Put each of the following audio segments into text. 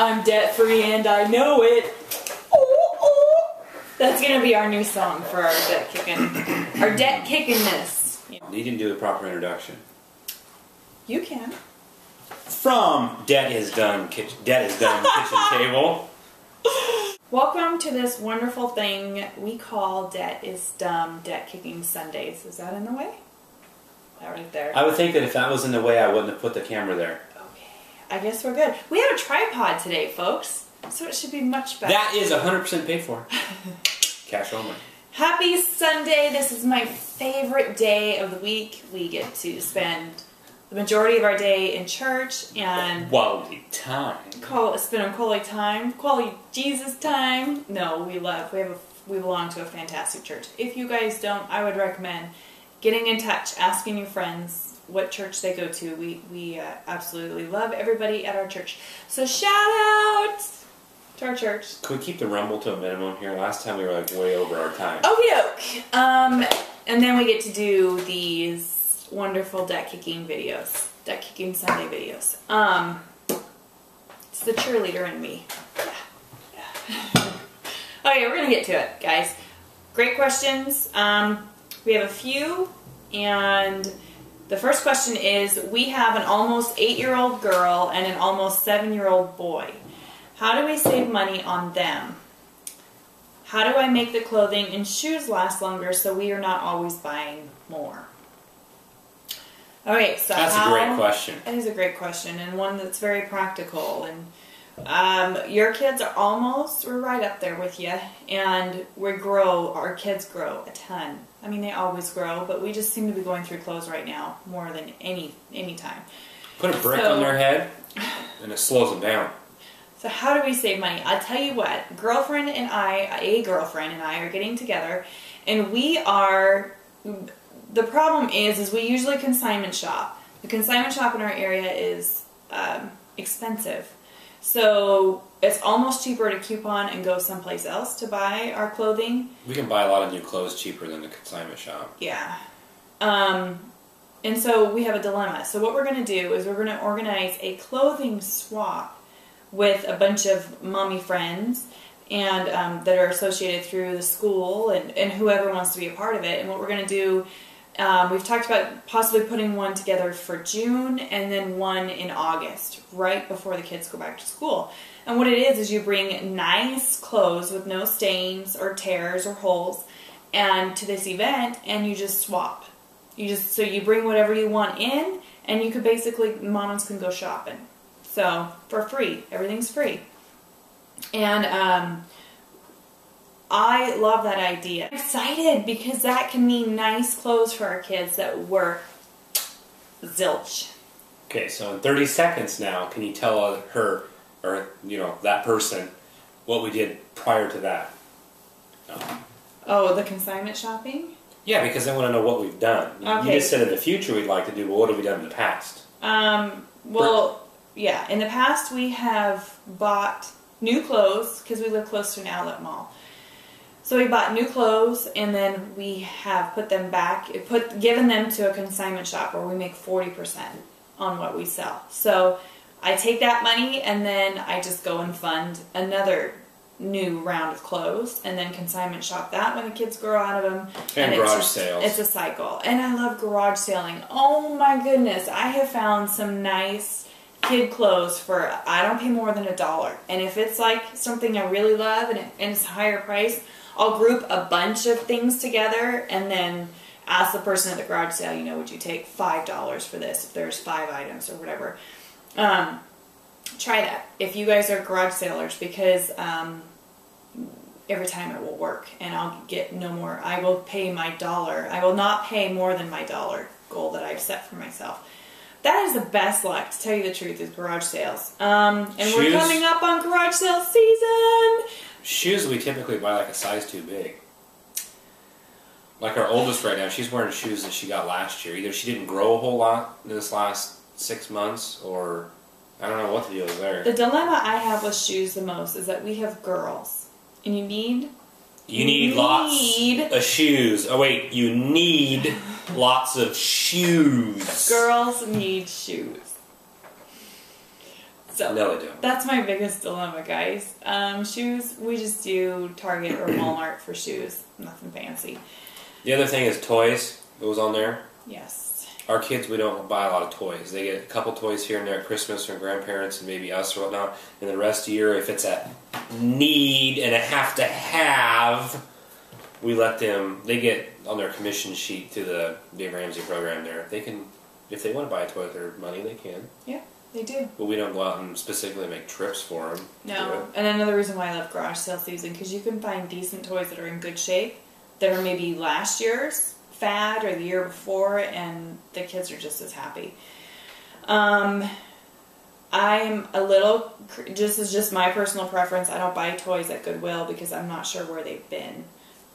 I'm debt free and I know it. Ooh, ooh. That's gonna be our new song for our debt kicking. Our debt kickingness. You didn't do the proper introduction. You can. From Debt is Done Kitchen Table. Welcome to this wonderful thing we call Debt is Dumb Debt Kicking Sundays. Is that in the way? That right there. I would think that if that was in the way, I wouldn't have put the camera there. Okay. I guess we're good. We have a tripod today, folks. So it should be much better. That is 100% paid for. Cash only. Happy Sunday. This is my favorite day of the week. We get to spend the majority of our day in church and quality time. Spend quality time, quality Jesus time. No, we belong to a fantastic church. If you guys don't, I would recommend getting in touch, asking your friends what church they go to. We absolutely love everybody at our church. So shout out to our church. Could we keep the rumble to a minimum here? Last time we were like way over our time. Okie doke. And then we get to do these wonderful debt kicking videos, debt kicking Sunday videos. It's the cheerleader in me. Yeah. Okay, we're gonna get to it, guys. Great questions. We have a few, and the first question is: we have an almost 8-year-old girl and an almost 7-year-old boy. How do we save money on them? How do I make the clothing and shoes last longer so we are not always buying more? Okay, so that's a great question. It is a great question, and one that's very practical. And your kids we're right up there with you, and our kids grow a ton. I mean, they always grow, but we just seem to be going through clothes right now more than any time. Put a brick on their head, and it slows them down. So how do we save money? I'll tell you what, a girlfriend and I are getting together, and the problem is we usually consignment shop. The consignment shop in our area is expensive. So it's almost cheaper to coupon and go someplace else to buy our clothing. We can buy a lot of new clothes cheaper than the consignment shop. Yeah. And so we have a dilemma. So what we're going to do is we're going to organize a clothing swap with a bunch of mommy friends and that are associated through the school and whoever wants to be a part of it. And what we're going to do, we've talked about possibly putting one together for June and then one in August, right before the kids go back to school. And what it is you bring nice clothes with no stains or tears or holes and to this event, and you just swap. So you bring whatever you want in, and you could basically, moms can go shopping. So, for free. Everything's free. And I love that idea. I'm excited because that can mean nice clothes for our kids that work zilch. Okay, so in 30 seconds now, can you tell her, or that person, what we did prior to that? Oh, the consignment shopping? Yeah, because I want to know what we've done. Okay. You just said in the future we'd like to do, well, what have we done in the past? Yeah, in the past we have bought new clothes because we live close to an outlet mall. So we bought new clothes and then we have put them back, given them to a consignment shop where we make 40% on what we sell. So I take that money and then I just go and fund another new round of clothes and then consignment shop that when the kids grow out of them. And garage sales. It's a cycle. And I love garage selling. Oh my goodness. I have found some nice kid clothes for, I don't pay more than $1. And if it's like something I really love and it's a higher price, I'll group a bunch of things together and then ask the person at the garage sale, would you take $5 for this if there's 5 items or whatever. Try that if you guys are garage sailors, because every time it will work and I'll get no more. I will pay my $1. I will not pay more than my $1 goal that I've set for myself. That is the best luck, to tell you the truth, is garage sales. And shoes, we're coming up on garage sale season. Shoes we typically buy like a size too big. Like our oldest right now, she's wearing shoes that she got last year. Either she didn't grow a whole lot this last 6 months, or I don't know what the deal is there. The dilemma I have with shoes the most is that we have girls. And you need lots of shoes. Oh wait, you need lots of shoes. Girls need shoes. So no, they don't. That's my biggest dilemma, guys. Shoes, we just do Target or Walmart for shoes. Nothing fancy. The other thing is toys. It was on there. Yes. Our kids, we don't buy a lot of toys. They get a couple toys here and there at Christmas from grandparents and maybe us or whatnot. And the rest of the year, if it's a need and a have to have, we let them, they get on their commission sheet through the Dave Ramsey program there. They can, if they want to buy a toy with their money, they can. Yeah, they do. But we don't go out and specifically make trips for them. No. And another reason why I love garage sale season, because you can find decent toys that are in good shape, that are maybe last year's fad or the year before, and the kids are just as happy. I'm a little, this is just my personal preference, I don't buy toys at Goodwill because I'm not sure where they've been.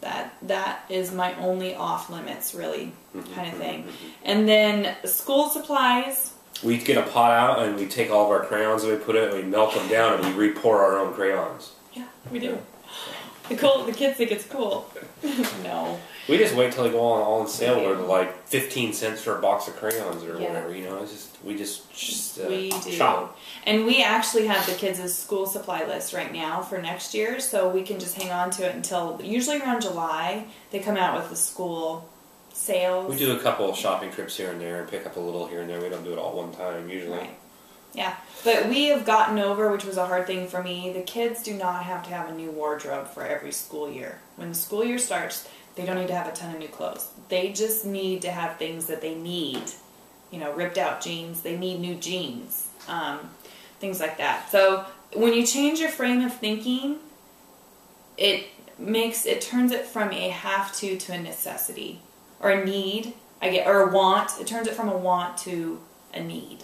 That is my only off limits, really, kind of thing. And then school supplies. We get a pot out and we take all of our crayons and we put it and we melt them down and we re-pour our own crayons. Yeah, we do. The kids think it's cool. No. We just wait till they go all on sale where they're like 15 cents for a box of crayons or whatever, you know. It's just we do. Shop. And we actually have the kids' school supply list right now for next year, so we can just hang on to it until usually around July they come out with the school sales. We do a couple of shopping trips here and there and pick up a little here and there. We don't do it all one time usually. Right. Yeah, but we have gotten over, which was a hard thing for me, the kids do not have to have a new wardrobe for every school year. When the school year starts, they don't need to have a ton of new clothes. They just need to have things that they need. You know, ripped out jeans, they need new jeans, things like that. So when you change your frame of thinking, it turns it from a have to a necessity, or a need, or a want. It turns it from a want to a need.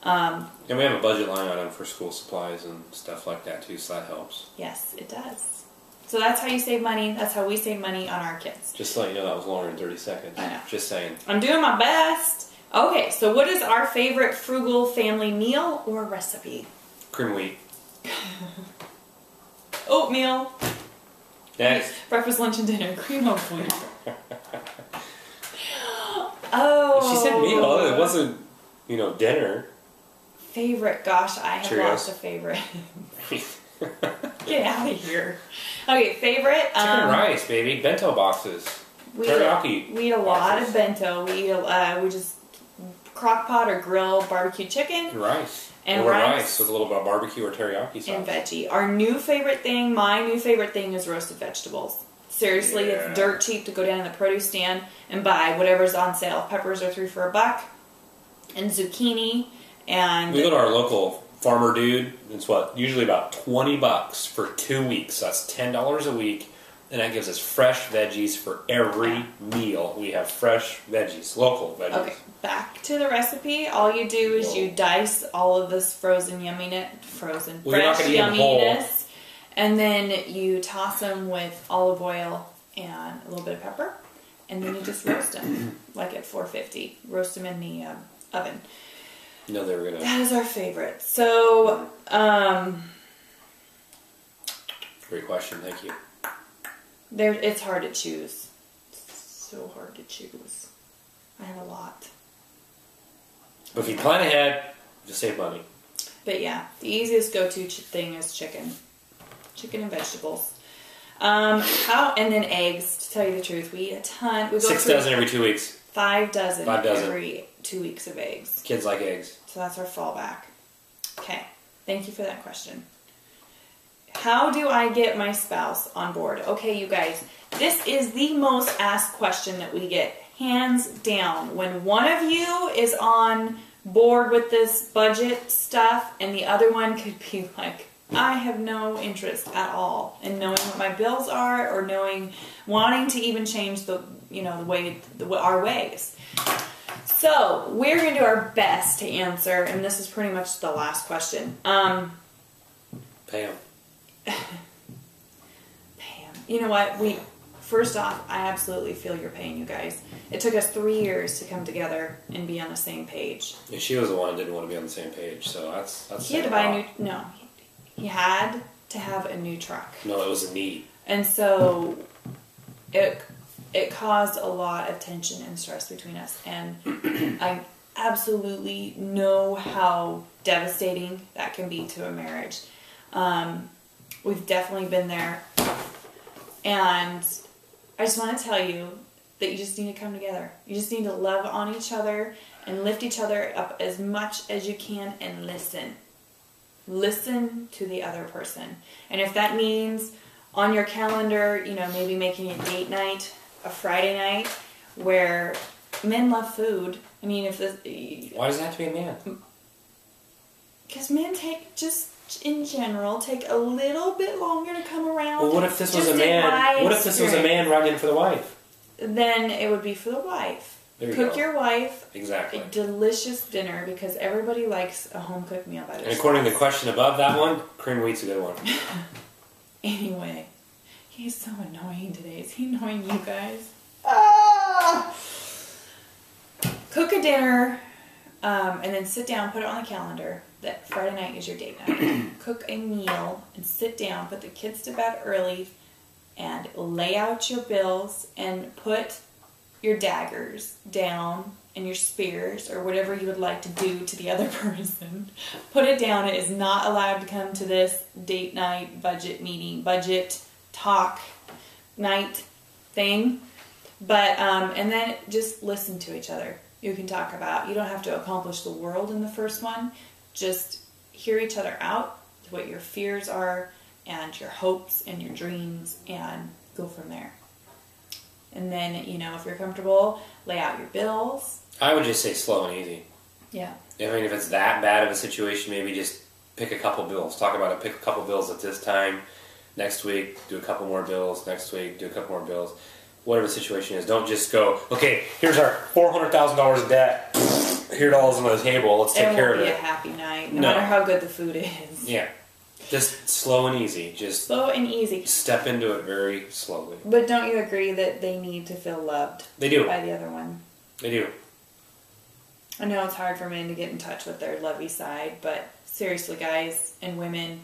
And we have a budget line item for school supplies and stuff like that too, so that helps. Yes, it does. So that's how you save money. That's how we save money on our kids. Just to let you know, that was longer than 30 seconds. I know. Just saying. I'm doing my best. Okay, so what is our favorite frugal family meal or recipe? Cream wheat. Oatmeal. Next. Breakfast, lunch, and dinner. Cream of wheat. Oh. She said meal. It wasn't, dinner. Favorite. Gosh, I have Cheerios. Lots of favorite. Get out of here. Okay, favorite. Chicken rice, baby. Bento boxes. Teriyaki. We eat a lot of bento. We eat we just crock pot or grill barbecue chicken. And rice. And or rice with a little bit of barbecue or teriyaki sauce. And veggie. Our new favorite thing, my new favorite thing is roasted vegetables. Seriously, It's dirt cheap to go down to the produce stand and buy whatever's on sale. Peppers are $3 for $1, and zucchini, and we go to our local farmer dude. It's usually about $20 for 2 weeks. So that's $10 a week, and that gives us fresh veggies for every meal. We have fresh veggies, local veggies. Okay, back to the recipe. All you do is you dice all of this fresh yumminess, and then you toss them with olive oil and a little bit of pepper, and then you just roast them like at 450. Roast them in the oven. No, they were gonna. That is our favorite. So, great question. Thank you. It's hard to choose. It's so hard to choose. I have a lot. But if you plan ahead, just save money. But yeah, the easiest go-to thing is chicken. Chicken and vegetables. And then eggs. To tell you the truth, we eat a ton. We go 6 dozen every 2 weeks. 5 dozen. 5 dozen every 2 weeks of eggs. Kids like eggs. So that's our fallback. Okay. Thank you for that question. How do I get my spouse on board? Okay, you guys, this is the most asked question that we get, hands down. When one of you is on board with this budget stuff and the other one could be like, I have no interest at all in knowing what my bills are or wanting to even change our ways. So we're going to do our best to answer, and this is pretty much the last question. Pam. You know what? First off, I absolutely feel your pain, you guys. It took us 3 years to come together and be on the same page. Yeah, she was the one that didn't want to be on the same page, so that's. He had to buy a new. No, he had to have a new truck. No, it was a need. And so it caused a lot of tension and stress between us. And absolutely know how devastating that can be to a marriage. We've definitely been there. And I just want to tell you that you just need to come together. You just need to love on each other and lift each other up as much as you can and listen. Listen to the other person. And if that means on your calendar, maybe making a date night, a Friday night, where men love food. I mean, why does it have to be a man? Because men in general, take a little bit longer to come around. Well, what if this was a man? What if this was a man running for the wife? Then it would be for the wife. Cook your wife a delicious dinner, because everybody likes a home cooked meal by themselves. And according to the question above that one, cream wheat's a good one. Anyway, he's so annoying today. Is he annoying you guys? Cook a dinner, and then sit down, put it on the calendar that Friday night is your date night. Cook a meal and sit down, put the kids to bed early, and lay out your bills and put your daggers down and your spears or whatever you would like to do to the other person. Put it down. It is not allowed to come to this date night budget meeting, budget talk night thing. But, and then just listen to each other. You can talk about, you don't have to accomplish the world in the first one. Just hear each other out, what your fears are and your hopes and your dreams, and go from there. And then, if you're comfortable, lay out your bills. I would just say slow and easy. Yeah. I mean, if it's that bad of a situation, maybe just pick a couple bills. Talk about it. Pick a couple bills at this time. Next week, do a couple more bills. Next week, do a couple more bills. Whatever the situation is. Don't just go, okay, here's our $400,000 of debt. Here it all is on the table. Let's take care of it. It won't be a happy night, no matter how good the food is. Yeah. Just slow and easy. Just slow and easy. Step into it very slowly. But don't you agree that they need to feel loved? They do. By the other one. They do. I know it's hard for men to get in touch with their lovey side, but seriously, guys and women,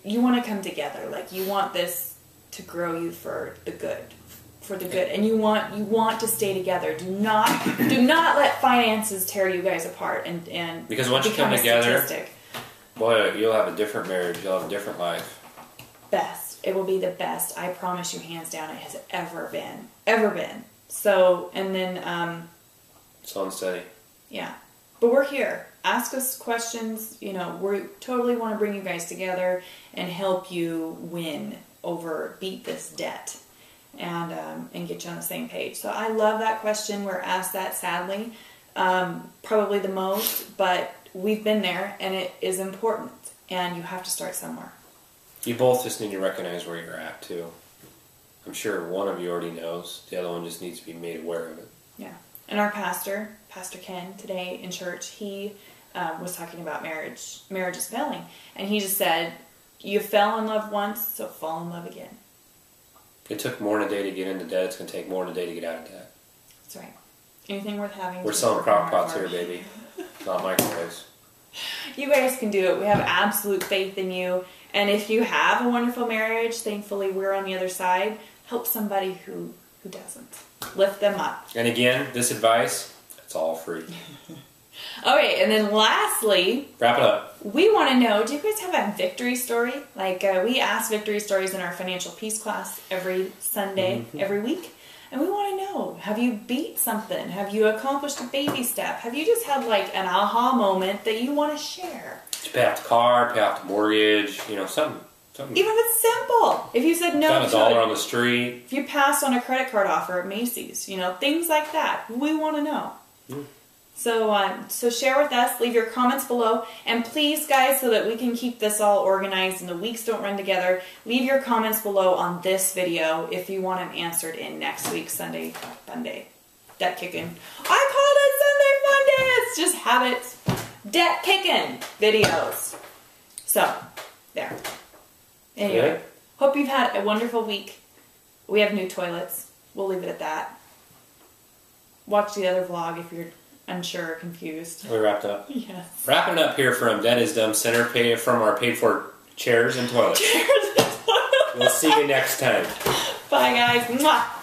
you want to come together. Like, you want this to grow you for the good. And you want to stay together. Do not let finances tear you guys apart and because once you come together, boy, you'll have a different marriage. You'll have a different life. Best. It will be the best. I promise you, hands down, it has ever been. Ever been. So, and then... slow and steady. Yeah. But we're here. Ask us questions. We totally want to bring you guys together and help you beat this debt. And get you on the same page. So I love that question. We're asked that, sadly, probably the most, but we've been there, and it is important, and you have to start somewhere. You both just need to recognize where you're at, too. I'm sure one of you already knows. The other one just needs to be made aware of it. Yeah. And our Pastor Ken, today in church, he was talking about marriage. Marriage is failing. And he just said, you fell in love once, so fall in love again. It took more than a day to get into debt. It's going to take more than a day to get out of debt. That's right. Anything worth having. We're selling crock pots here, baby. Not microwaves. You guys can do it. We have absolute faith in you. And if you have a wonderful marriage, thankfully we're on the other side. Help somebody who doesn't. Lift them up. And again, this advice, it's all free. Okay, and then lastly, wrap it up. We want to know, do you guys have a victory story? Like, we ask victory stories in our financial peace class every Sunday, every week. And we want to know, have you beat something? Have you accomplished a baby step? Have you just had like an aha moment that you want to share? Did you pay off the car, pay off the mortgage, something. Even if it's simple. If you said no to $1 on the street. If you passed on a credit card offer at Macy's, things like that. We want to know. So share with us, leave your comments below, and please, guys, so that we can keep this all organized and the weeks don't run together, leave your comments below on this video if you want them answered in next week's Sunday Funday. Debt Kickin. I called it Sunday Funday! It's just habits. Debt Kickin videos. So, there. Anyway, hope you've had a wonderful week. We have new toilets. We'll leave it at that. Watch the other vlog if you're unsure or confused. We wrapped up? Yes. Wrapping up here from Dead is Dumb Center, from our paid-for chairs and toilets. Chairs and toilets. We'll see you next time. Bye, guys. Mwah.